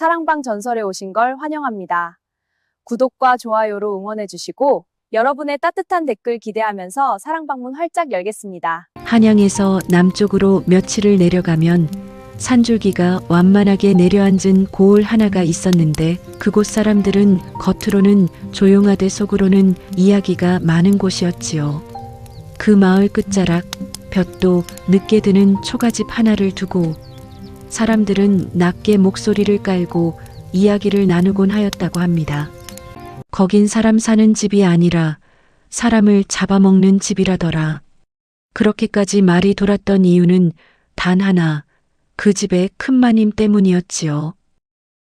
사랑방 전설에 오신 걸 환영합니다. 구독과 좋아요로 응원해주시고 여러분의 따뜻한 댓글 기대하면서 사랑방문 활짝 열겠습니다. 한양에서 남쪽으로 며칠을 내려가면 산줄기가 완만하게 내려앉은 고을 하나가 있었는데 그곳 사람들은 겉으로는 조용하되 속으로는 이야기가 많은 곳이었지요. 그 마을 끝자락 볕도 늦게 드는 초가집 하나를 두고 사람들은 낮게 목소리를 깔고 이야기를 나누곤 하였다고 합니다. 거긴 사람 사는 집이 아니라 사람을 잡아먹는 집이라더라. 그렇게까지 말이 돌았던 이유는 단 하나, 그 집의 큰마님 때문이었지요.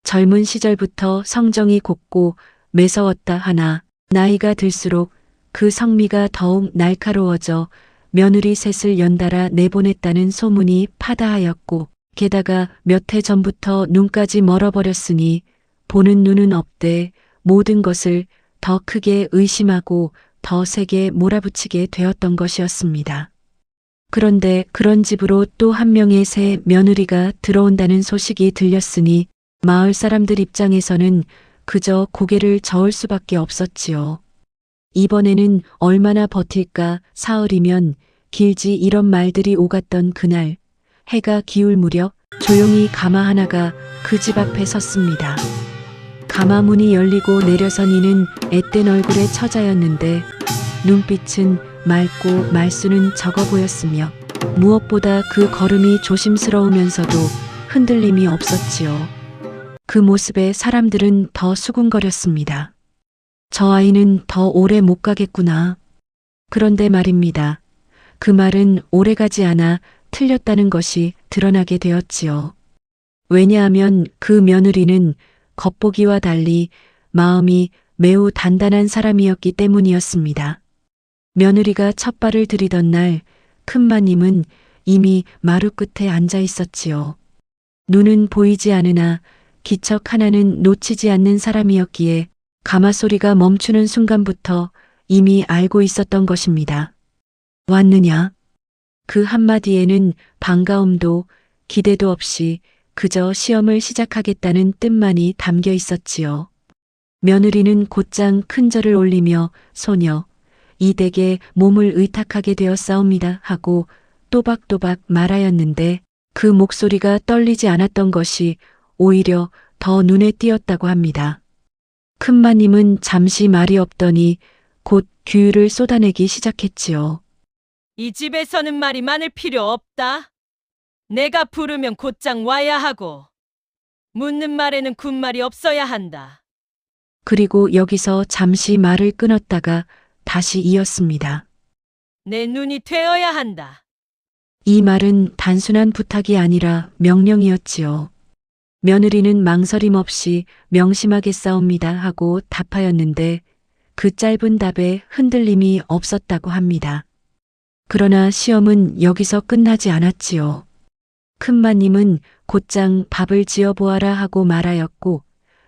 젊은 시절부터 성정이 곱고 매서웠다 하나 나이가 들수록 그 성미가 더욱 날카로워져 며느리 셋을 연달아 내보냈다는 소문이 파다하였고 게다가 몇 해 전부터 눈까지 멀어버렸으니 보는 눈은 없되 모든 것을 더 크게 의심하고 더 세게 몰아붙이게 되었던 것이었습니다. 그런데 그런 집으로 또 한 명의 새 며느리가 들어온다는 소식이 들렸으니 마을 사람들 입장에서는 그저 고개를 저을 수밖에 없었지요. 이번에는 얼마나 버틸까 사흘이면 길지 이런 말들이 오갔던 그날 해가 기울 무렵 조용히 가마 하나가 그 집 앞에 섰습니다. 가마 문이 열리고 내려선 이는 앳된 얼굴의 처자였는데 눈빛은 맑고 말수는 적어 보였으며 무엇보다 그 걸음이 조심스러우면서도 흔들림이 없었지요. 그 모습에 사람들은 더 수군거렸습니다. 저 아이는 더 오래 못 가겠구나. 그런데 말입니다. 그 말은 오래가지 않아 틀렸다는 것이 드러나게 되었지요. 왜냐하면 그 며느리는 겉보기와 달리 마음이 매우 단단한 사람이었기 때문이었습니다. 며느리가 첫 발을 들이던 날 큰마님은 이미 마루 끝에 앉아 있었지요. 눈은 보이지 않으나 기척 하나는 놓치지 않는 사람이었기에 가마소리가 멈추는 순간부터 이미 알고 있었던 것입니다. 왔느냐? 그 한마디에는 반가움도 기대도 없이 그저 시험을 시작하겠다는 뜻만이 담겨 있었지요. 며느리는 곧장 큰 절을 올리며 소녀, 이 댁에 몸을 의탁하게 되었사옵니다 하고 또박또박 말하였는데 그 목소리가 떨리지 않았던 것이 오히려 더 눈에 띄었다고 합니다. 큰마님은 잠시 말이 없더니 곧 규율을 쏟아내기 시작했지요. 이 집에서는 말이 많을 필요 없다. 내가 부르면 곧장 와야 하고 묻는 말에는 군말이 없어야 한다. 그리고 여기서 잠시 말을 끊었다가 다시 이었습니다. 내 눈이 되어야 한다. 이 말은 단순한 부탁이 아니라 명령이었지요. 며느리는 망설임 없이 명심하겠사옵니다 하고 답하였는데 그 짧은 답에 흔들림이 없었다고 합니다. 그러나 시험은 여기서 끝나지 않았지요. 큰마님은 곧장 밥을 지어보아라 하고 말하였고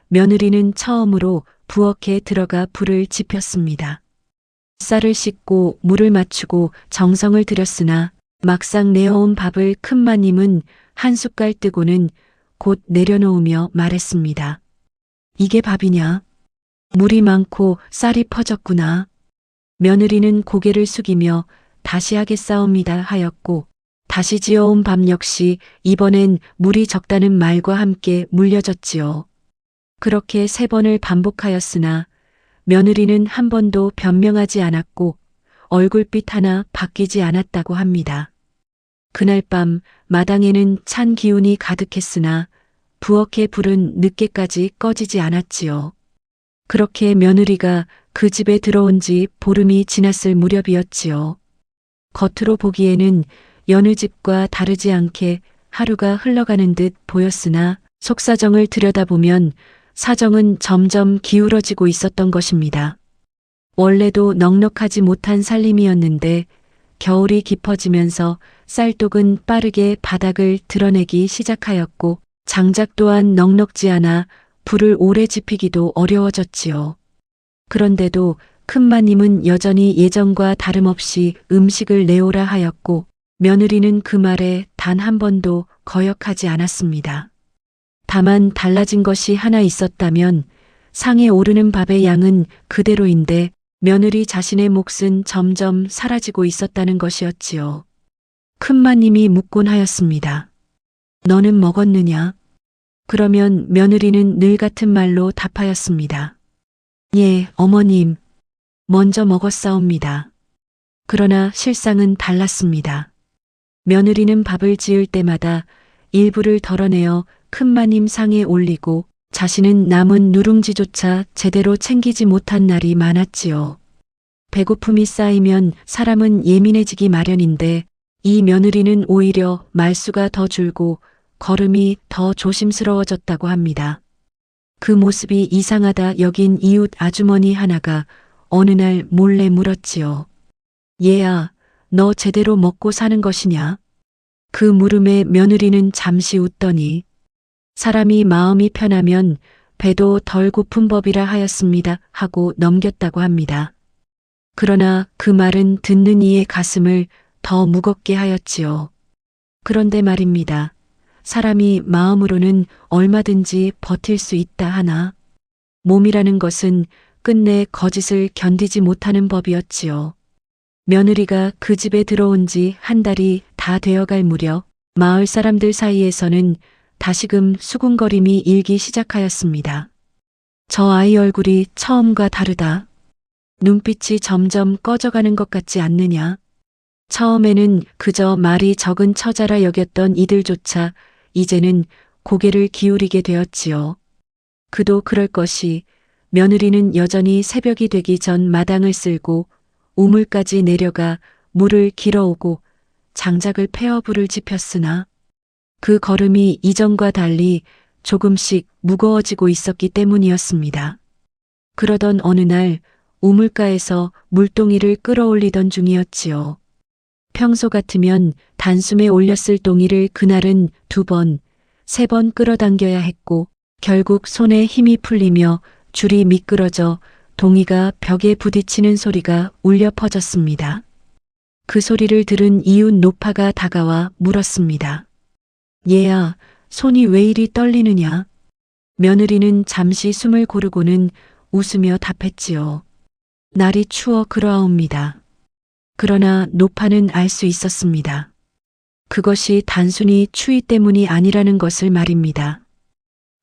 며느리는 처음으로 부엌에 들어가 불을 지폈습니다. 쌀을 씻고 물을 맞추고 정성을 들였으나 막상 내어온 밥을 큰마님은 한 숟갈 뜨고는 곧 내려놓으며 말했습니다. 이게 밥이냐? 물이 많고 쌀이 퍼졌구나. 며느리는 고개를 숙이며 다시 하겠사옵니다 하였고 다시 지어온 밥 역시 이번엔 물이 적다는 말과 함께 물려졌지요. 그렇게 3번을 반복하였으나 며느리는 한 번도 변명하지 않았고 얼굴빛 하나 바뀌지 않았다고 합니다. 그날 밤 마당에는 찬 기운이 가득했으나 부엌의 불은 늦게까지 꺼지지 않았지요. 그렇게 며느리가 그 집에 들어온 지 보름이 지났을 무렵이었지요. 겉으로 보기에는 여느 집과 다르지 않게 하루가 흘러가는 듯 보였으나 속사정을 들여다보면 사정은 점점 기울어지고 있었던 것입니다. 원래도 넉넉하지 못한 살림이었는데 겨울이 깊어지면서 쌀독은 빠르게 바닥을 드러내기 시작하였고 장작 또한 넉넉지 않아 불을 오래 지피기도 어려워졌지요. 그런데도 큰마님은 여전히 예전과 다름없이 음식을 내오라 하였고 며느리는 그 말에 단 한 번도 거역하지 않았습니다. 다만 달라진 것이 하나 있었다면 상에 오르는 밥의 양은 그대로인데 며느리 자신의 몫은 점점 사라지고 있었다는 것이었지요. 큰마님이 묻곤 하였습니다. 너는 먹었느냐? 그러면 며느리는 늘 같은 말로 답하였습니다. 예, 어머님. 먼저 먹었사옵니다. 그러나 실상은 달랐습니다. 며느리는 밥을 지을 때마다 일부를 덜어내어 큰마님 상에 올리고 자신은 남은 누룽지조차 제대로 챙기지 못한 날이 많았지요. 배고픔이 쌓이면 사람은 예민해지기 마련인데 이 며느리는 오히려 말수가 더 줄고 걸음이 더 조심스러워졌다고 합니다. 그 모습이 이상하다 여긴 이웃 아주머니 하나가 어느 날 몰래 물었지요. 얘야, 너 제대로 먹고 사는 것이냐? 그 물음에 며느리는 잠시 웃더니 사람이 마음이 편하면 배도 덜 고픈 법이라 하였습니다 하고 넘겼다고 합니다. 그러나 그 말은 듣는 이의 가슴을 더 무겁게 하였지요. 그런데 말입니다. 사람이 마음으로는 얼마든지 버틸 수 있다 하나 몸이라는 것은 끝내 거짓을 견디지 못하는 법이었지요. 며느리가 그 집에 들어온 지 한 달이 다 되어갈 무렵 마을 사람들 사이에서는 다시금 수군거림이 일기 시작하였습니다. 저 아이 얼굴이 처음과 다르다. 눈빛이 점점 꺼져가는 것 같지 않느냐. 처음에는 그저 말이 적은 처자라 여겼던 이들조차 이제는 고개를 기울이게 되었지요. 그도 그럴 것이 며느리는 여전히 새벽이 되기 전 마당을 쓸고 우물까지 내려가 물을 길어오고 장작을 패어 불을 지폈으나 그 걸음이 이전과 달리 조금씩 무거워지고 있었기 때문이었습니다. 그러던 어느 날 우물가에서 물동이를 끌어올리던 중이었지요. 평소 같으면 단숨에 올렸을 동이를 그날은 2번, 3번 끌어당겨야 했고 결국 손에 힘이 풀리며 줄이 미끄러져 동이가 벽에 부딪히는 소리가 울려 퍼졌습니다. 그 소리를 들은 이웃 노파가 다가와 물었습니다. 얘야, 손이 왜 이리 떨리느냐? 며느리는 잠시 숨을 고르고는 웃으며 답했지요. 날이 추워 그러하옵니다. 그러나 노파는 알 수 있었습니다. 그것이 단순히 추위 때문이 아니라는 것을 말입니다.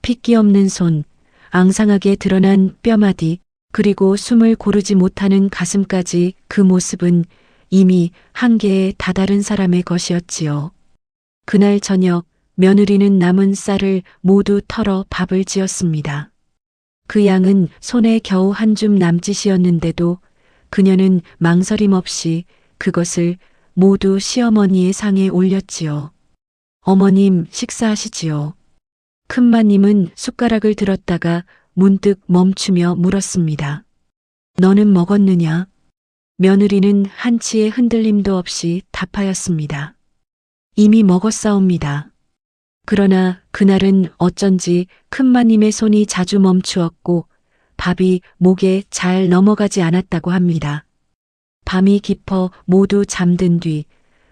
핏기 없는 손, 앙상하게 드러난 뼈마디, 그리고 숨을 고르지 못하는 가슴까지 그 모습은 이미 한계에 다다른 사람의 것이었지요. 그날 저녁 며느리는 남은 쌀을 모두 털어 밥을 지었습니다. 그 양은 손에 겨우 한 줌 남짓이었는데도 그녀는 망설임 없이 그것을 모두 시어머니의 상에 올렸지요. 어머님 식사하시지요. 큰마님은 숟가락을 들었다가 문득 멈추며 물었습니다. 너는 먹었느냐? 며느리는 한치의 흔들림도 없이 답하였습니다. 이미 먹었사옵니다. 그러나 그날은 어쩐지 큰마님의 손이 자주 멈추었고 밥이 목에 잘 넘어가지 않았다고 합니다. 밤이 깊어 모두 잠든 뒤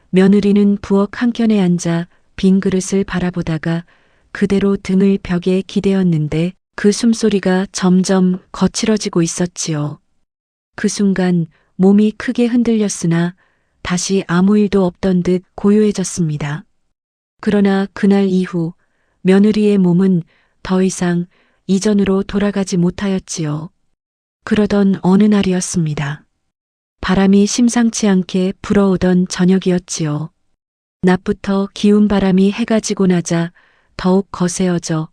며느리는 부엌 한켠에 앉아 빈 그릇을 바라보다가 그대로 등을 벽에 기대었는데 그 숨소리가 점점 거칠어지고 있었지요. 그 순간 몸이 크게 흔들렸으나 다시 아무 일도 없던 듯 고요해졌습니다. 그러나 그날 이후 며느리의 몸은 더 이상 이전으로 돌아가지 못하였지요. 그러던 어느 날이었습니다. 바람이 심상치 않게 불어오던 저녁이었지요. 낮부터 기운 바람이 해가 지고 나자 더욱 거세어져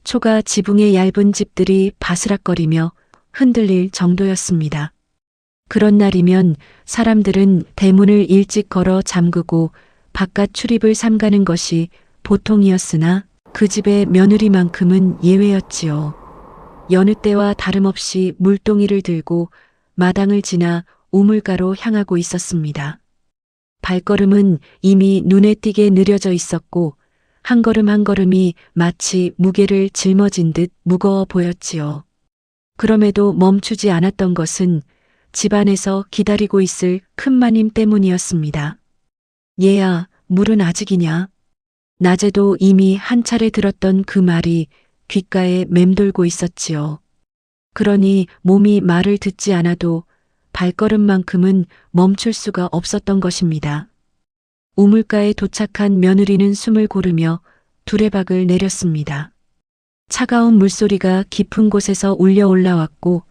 초가 지붕의 얇은 집들이 바스락거리며 흔들릴 정도였습니다. 그런 날이면 사람들은 대문을 일찍 걸어 잠그고 바깥 출입을 삼가는 것이 보통이었으나 그 집의 며느리만큼은 예외였지요. 여느 때와 다름없이 물동이를 들고 마당을 지나 우물가로 향하고 있었습니다. 발걸음은 이미 눈에 띄게 느려져 있었고 한 걸음 한 걸음이 마치 무게를 짊어진 듯 무거워 보였지요. 그럼에도 멈추지 않았던 것은 집안에서 기다리고 있을 큰마님 때문이었습니다. 얘야, 물은 아직이냐? 낮에도 이미 한 차례 들었던 그 말이 귓가에 맴돌고 있었지요. 그러니 몸이 말을 듣지 않아도 발걸음만큼은 멈출 수가 없었던 것입니다. 우물가에 도착한 며느리는 숨을 고르며 두레박을 내렸습니다. 차가운 물소리가 깊은 곳에서 울려 올라왔고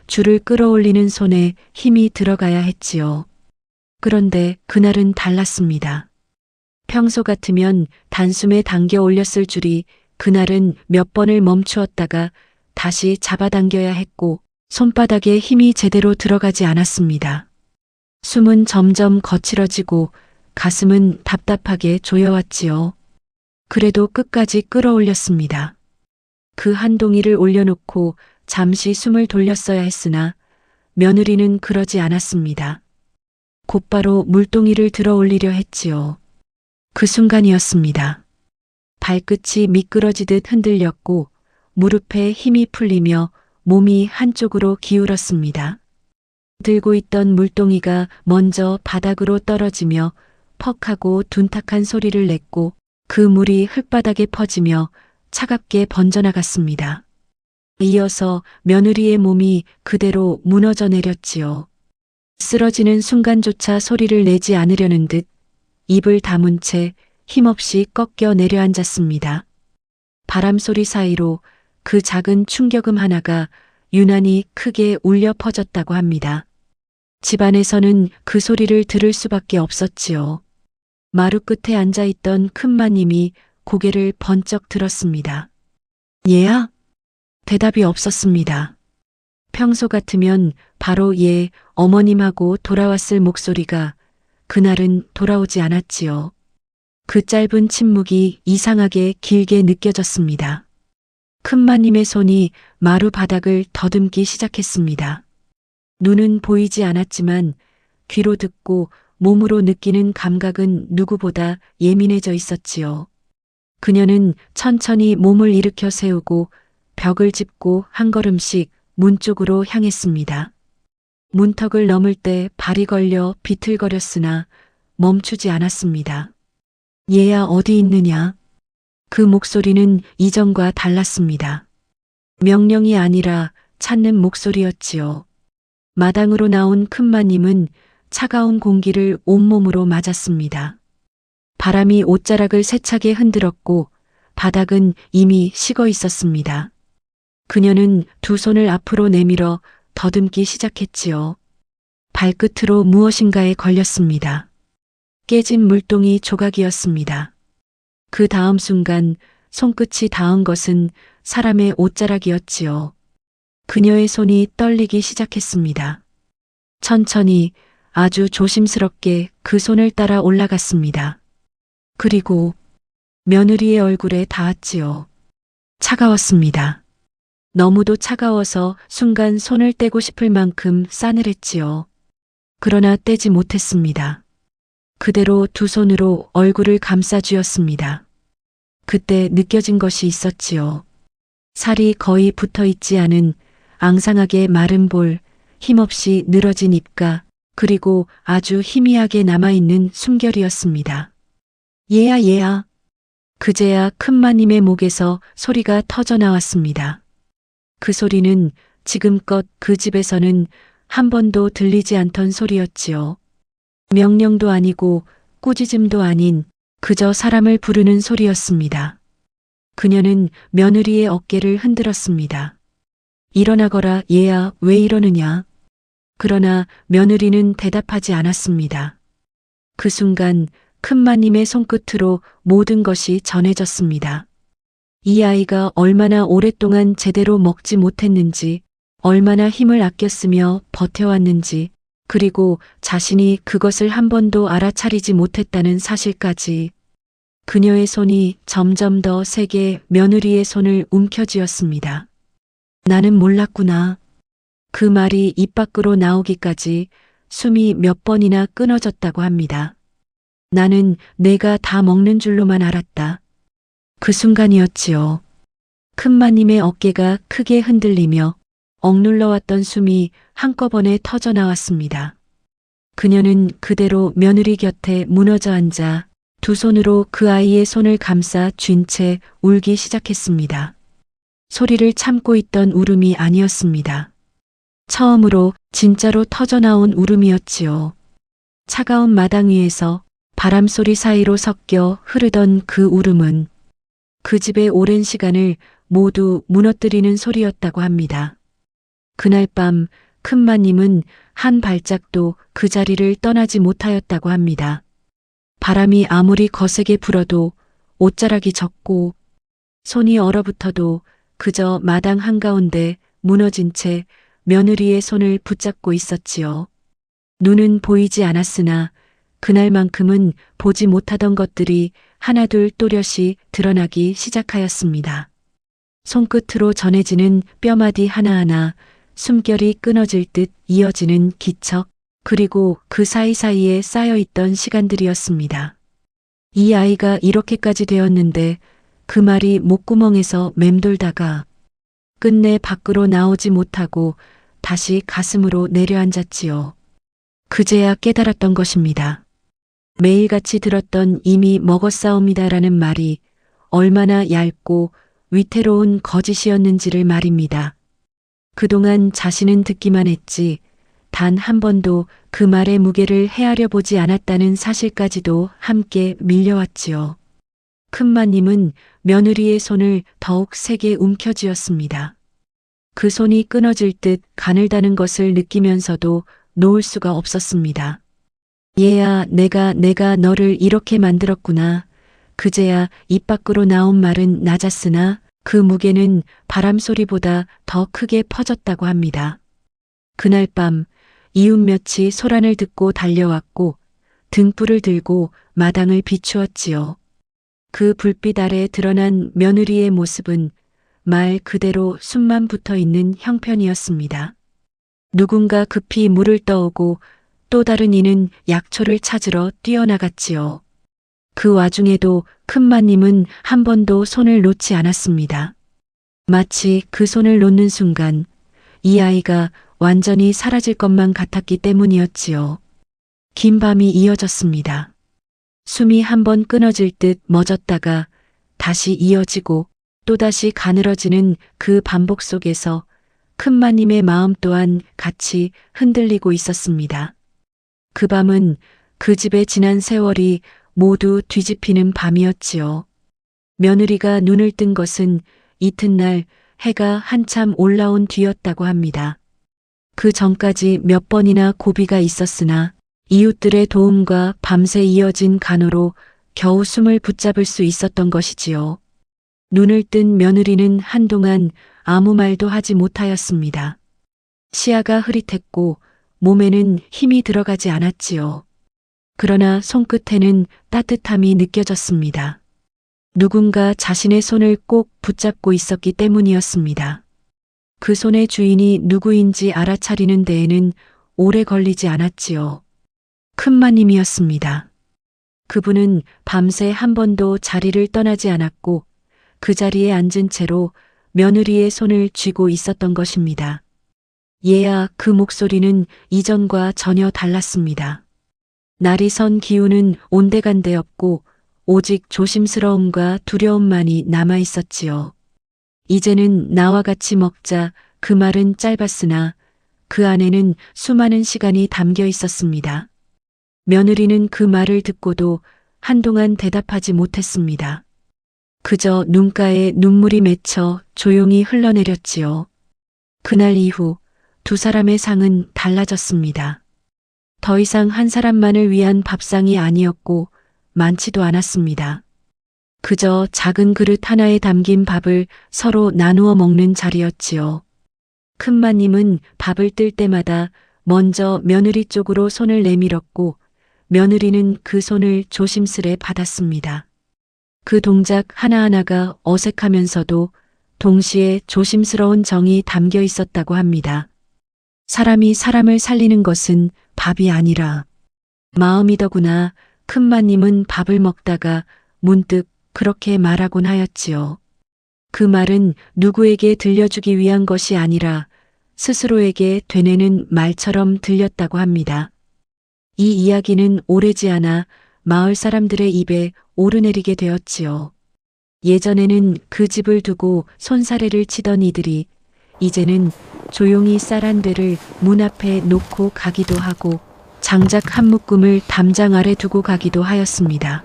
줄을 끌어올리는 손에 힘이 들어가야 했지요. 그런데 그날은 달랐습니다. 평소 같으면 단숨에 당겨 올렸을 줄이 그날은 몇 번을 멈추었다가 다시 잡아당겨야 했고 손바닥에 힘이 제대로 들어가지 않았습니다. 숨은 점점 거칠어지고 가슴은 답답하게 조여왔지요. 그래도 끝까지 끌어올렸습니다. 그 한 동이를 올려놓고 잠시 숨을 돌렸어야 했으나 며느리는 그러지 않았습니다. 곧바로 물동이를 들어 올리려 했지요. 그 순간이었습니다. 발끝이 미끄러지듯 흔들렸고 무릎에 힘이 풀리며 몸이 한쪽으로 기울었습니다. 들고 있던 물동이가 먼저 바닥으로 떨어지며 퍽하고 둔탁한 소리를 냈고 그 물이 흙바닥에 퍼지며 차갑게 번져나갔습니다. 이어서 며느리의 몸이 그대로 무너져 내렸지요. 쓰러지는 순간조차 소리를 내지 않으려는 듯 입을 다문 채 힘없이 꺾여 내려앉았습니다. 바람소리 사이로 그 작은 충격음 하나가 유난히 크게 울려 퍼졌다고 합니다. 집안에서는 그 소리를 들을 수밖에 없었지요. 마루 끝에 앉아있던 큰마님이 고개를 번쩍 들었습니다. 얘야? 대답이 없었습니다. 평소 같으면 바로 얘 어머님하고 돌아왔을 목소리가 그날은 돌아오지 않았지요. 그 짧은 침묵이 이상하게 길게 느껴졌습니다. 큰마님의 손이 마루 바닥을 더듬기 시작했습니다. 눈은 보이지 않았지만 귀로 듣고 몸으로 느끼는 감각은 누구보다 예민해져 있었지요. 그녀는 천천히 몸을 일으켜 세우고 벽을 짚고 한 걸음씩 문 쪽으로 향했습니다. 문턱을 넘을 때 발이 걸려 비틀거렸으나 멈추지 않았습니다. 얘야 어디 있느냐? 그 목소리는 이전과 달랐습니다. 명령이 아니라 찾는 목소리였지요. 마당으로 나온 큰마님은 차가운 공기를 온몸으로 맞았습니다. 바람이 옷자락을 세차게 흔들었고 바닥은 이미 식어 있었습니다. 그녀는 두 손을 앞으로 내밀어 더듬기 시작했지요. 발끝으로 무엇인가에 걸렸습니다. 깨진 물동이 조각이었습니다. 그 다음 순간 손끝이 닿은 것은 사람의 옷자락이었지요. 그녀의 손이 떨리기 시작했습니다. 천천히 아주 조심스럽게 그 손을 따라 올라갔습니다. 그리고 며느리의 얼굴에 닿았지요. 차가웠습니다. 너무도 차가워서 순간 손을 떼고 싶을 만큼 싸늘했지요. 그러나 떼지 못했습니다. 그대로 두 손으로 얼굴을 감싸 쥐었습니다. 그때 느껴진 것이 있었지요. 살이 거의 붙어 있지 않은 앙상하게 마른 볼, 힘없이 늘어진 입가, 그리고 아주 희미하게 남아있는 숨결이었습니다. 얘야 얘야. 그제야 큰마님의 목에서 소리가 터져 나왔습니다. 그 소리는 지금껏 그 집에서는 한 번도 들리지 않던 소리였지요. 명령도 아니고 꾸짖음도 아닌 그저 사람을 부르는 소리였습니다. 그녀는 며느리의 어깨를 흔들었습니다. 일어나거라 얘야 왜 이러느냐. 그러나 며느리는 대답하지 않았습니다. 그 순간 큰마님의 손끝으로 모든 것이 전해졌습니다. 이 아이가 얼마나 오랫동안 제대로 먹지 못했는지, 얼마나 힘을 아꼈으며 버텨왔는지, 그리고 자신이 그것을 한 번도 알아차리지 못했다는 사실까지. 그녀의 손이 점점 더 세게 며느리의 손을 움켜쥐었습니다. 나는 몰랐구나. 그 말이 입 밖으로 나오기까지 숨이 몇 번이나 끊어졌다고 합니다. 나는 내가 다 먹는 줄로만 알았다. 그 순간이었지요. 큰마님의 어깨가 크게 흔들리며 억눌러왔던 숨이 한꺼번에 터져 나왔습니다. 그녀는 그대로 며느리 곁에 무너져 앉아 두 손으로 그 아이의 손을 감싸 쥔 채 울기 시작했습니다. 소리를 참고 있던 울음이 아니었습니다. 처음으로 진짜로 터져나온 울음이었지요. 차가운 마당 위에서 바람소리 사이로 섞여 흐르던 그 울음은 그 집의 오랜 시간을 모두 무너뜨리는 소리였다고 합니다. 그날 밤 큰마님은 한 발짝도 그 자리를 떠나지 못하였다고 합니다. 바람이 아무리 거세게 불어도 옷자락이 젖고 손이 얼어붙어도 그저 마당 한가운데 무너진 채 며느리의 손을 붙잡고 있었지요. 눈은 보이지 않았으나 그날만큼은 보지 못하던 것들이 하나둘 또렷이 드러나기 시작하였습니다. 손끝으로 전해지는 뼈마디 하나하나, 숨결이 끊어질 듯 이어지는 기척, 그리고 그 사이사이에 쌓여있던 시간들이었습니다. 이 아이가 이렇게까지 되었는데 그 말이 목구멍에서 맴돌다가 끝내 밖으로 나오지 못하고 다시 가슴으로 내려앉았지요. 그제야 깨달았던 것입니다. 매일같이 들었던 이미 먹었사옵니다라는 말이 얼마나 얇고 위태로운 거짓이었는지를 말입니다. 그동안 자신은 듣기만 했지 단 한 번도 그 말의 무게를 헤아려 보지 않았다는 사실까지도 함께 밀려왔지요. 큰마님은 며느리의 손을 더욱 세게 움켜쥐었습니다. 그 손이 끊어질 듯 가늘다는 것을 느끼면서도 놓을 수가 없었습니다. 얘야, 내가 너를 이렇게 만들었구나. 그제야 입 밖으로 나온 말은 낮았으나 그 무게는 바람소리보다 더 크게 퍼졌다고 합니다. 그날 밤 이웃 몇이 소란을 듣고 달려왔고 등불을 들고 마당을 비추었지요. 그 불빛 아래 드러난 며느리의 모습은 말 그대로 숨만 붙어 있는 형편이었습니다. 누군가 급히 물을 떠오고 또 다른 이는 약초를 찾으러 뛰어나갔지요. 그 와중에도 큰마님은 한 번도 손을 놓지 않았습니다. 마치 그 손을 놓는 순간 이 아이가 완전히 사라질 것만 같았기 때문이었지요. 긴 밤이 이어졌습니다. 숨이 한 번 끊어질 듯 멎었다가 다시 이어지고 또다시 가늘어지는 그 반복 속에서 큰마님의 마음 또한 같이 흔들리고 있었습니다. 그 밤은 그 집의 지난 세월이 모두 뒤집히는 밤이었지요. 며느리가 눈을 뜬 것은 이튿날 해가 한참 올라온 뒤였다고 합니다. 그 전까지 몇 번이나 고비가 있었으나 이웃들의 도움과 밤새 이어진 간호로 겨우 숨을 붙잡을 수 있었던 것이지요. 눈을 뜬 며느리는 한동안 아무 말도 하지 못하였습니다. 시야가 흐릿했고 몸에는 힘이 들어가지 않았지요. 그러나 손끝에는 따뜻함이 느껴졌습니다. 누군가 자신의 손을 꼭 붙잡고 있었기 때문이었습니다. 그 손의 주인이 누구인지 알아차리는 데에는 오래 걸리지 않았지요. 큰마님이었습니다. 그분은 밤새 한 번도 자리를 떠나지 않았고 그 자리에 앉은 채로 며느리의 손을 쥐고 있었던 것입니다. 얘야, 그 목소리는 이전과 전혀 달랐습니다. 날이 선 기운은 온데간데 없고 오직 조심스러움과 두려움만이 남아 있었지요. 이제는 나와 같이 먹자, 그 말은 짧았으나 그 안에는 수많은 시간이 담겨 있었습니다. 며느리는 그 말을 듣고도 한동안 대답하지 못했습니다. 그저 눈가에 눈물이 맺혀 조용히 흘러내렸지요. 그날 이후 두 사람의 상은 달라졌습니다. 더 이상 한 사람만을 위한 밥상이 아니었고 많지도 않았습니다. 그저 작은 그릇 하나에 담긴 밥을 서로 나누어 먹는 자리였지요. 큰마님은 밥을 뜰 때마다 먼저 며느리 쪽으로 손을 내밀었고 며느리는 그 손을 조심스레 받았습니다. 그 동작 하나하나가 어색하면서도 동시에 조심스러운 정이 담겨 있었다고 합니다. 사람이 사람을 살리는 것은 밥이 아니라 마음이더구나. 큰마님은 밥을 먹다가 문득 그렇게 말하곤 하였지요. 그 말은 누구에게 들려주기 위한 것이 아니라 스스로에게 되뇌는 말처럼 들렸다고 합니다. 이 이야기는 오래지 않아 마을 사람들의 입에 오르내리게 되었지요. 예전에는 그 집을 두고 손사래를 치던 이들이 이제는 조용히 쌀 한 대를 문 앞에 놓고 가기도 하고 장작 한 묶음을 담장 아래 두고 가기도 하였습니다.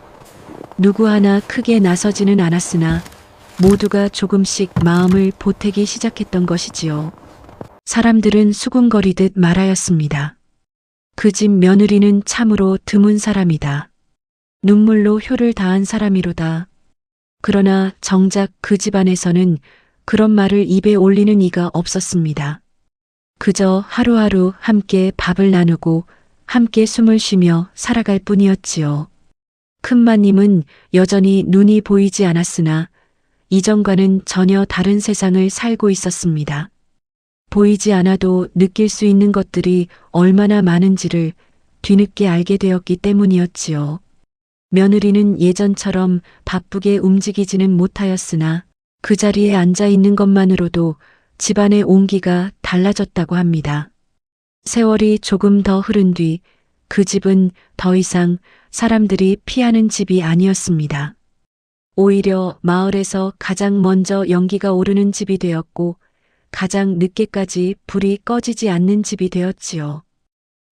누구 하나 크게 나서지는 않았으나 모두가 조금씩 마음을 보태기 시작했던 것이지요. 사람들은 수군거리듯 말하였습니다. 그 집 며느리는 참으로 드문 사람이다. 눈물로 효를 다한 사람이로다. 그러나 정작 그 집안에서는 그런 말을 입에 올리는 이가 없었습니다. 그저 하루하루 함께 밥을 나누고 함께 숨을 쉬며 살아갈 뿐이었지요. 큰마님은 여전히 눈이 보이지 않았으나 이전과는 전혀 다른 세상을 살고 있었습니다. 보이지 않아도 느낄 수 있는 것들이 얼마나 많은지를 뒤늦게 알게 되었기 때문이었지요. 며느리는 예전처럼 바쁘게 움직이지는 못하였으나 그 자리에 앉아 있는 것만으로도 집안의 온기가 달라졌다고 합니다. 세월이 조금 더 흐른 뒤 그 집은 더 이상 사람들이 피하는 집이 아니었습니다. 오히려 마을에서 가장 먼저 연기가 오르는 집이 되었고 가장 늦게까지 불이 꺼지지 않는 집이 되었지요.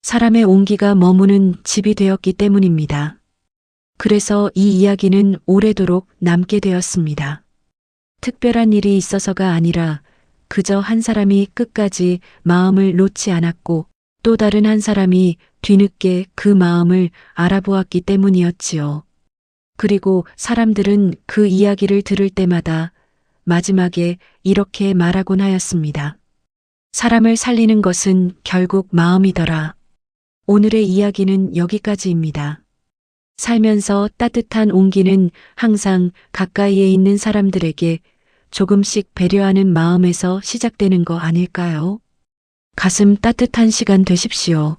사람의 온기가 머무는 집이 되었기 때문입니다. 그래서 이 이야기는 오래도록 남게 되었습니다. 특별한 일이 있어서가 아니라 그저 한 사람이 끝까지 마음을 놓지 않았고 또 다른 한 사람이 뒤늦게 그 마음을 알아보았기 때문이었지요. 그리고 사람들은 그 이야기를 들을 때마다 마지막에 이렇게 말하곤 하였습니다. 사람을 살리는 것은 결국 마음이더라. 오늘의 이야기는 여기까지입니다. 살면서 따뜻한 온기는 항상 가까이에 있는 사람들에게 조금씩 배려하는 마음에서 시작되는 거 아닐까요? 가슴 따뜻한 시간 되십시오.